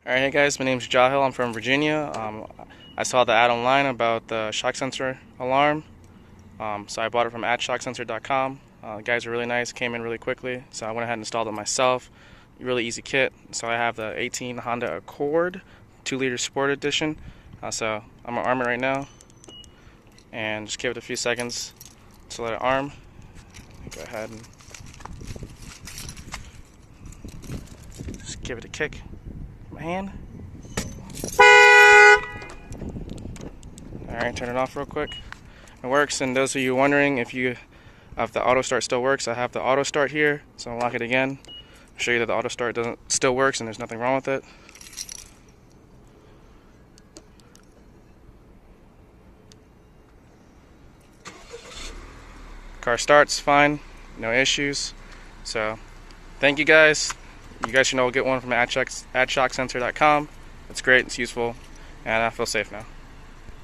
Alright, hey guys, my name's Jahil. I'm from Virginia. I saw the ad online about the shock sensor alarm, so I bought it from @shocksensor.com. The guys are really nice, came in really quickly, so I went ahead and installed it myself. Really easy kit. So I have the 18 Honda Accord 2-liter Sport Edition. So I'm gonna arm it right now, and just give it a few seconds to let it arm. Go ahead and just give it a kick. My hand. Alright, turn it off real quick. It works, and those of you wondering if the auto start still works, I have the auto start here, so I'll lock it again. I'll show you that the auto start still works and there's nothing wrong with it. Car starts fine, no issues. So thank you guys. You guys should know, get one from @shocksensor.com. It's great, it's useful, and I feel safe now.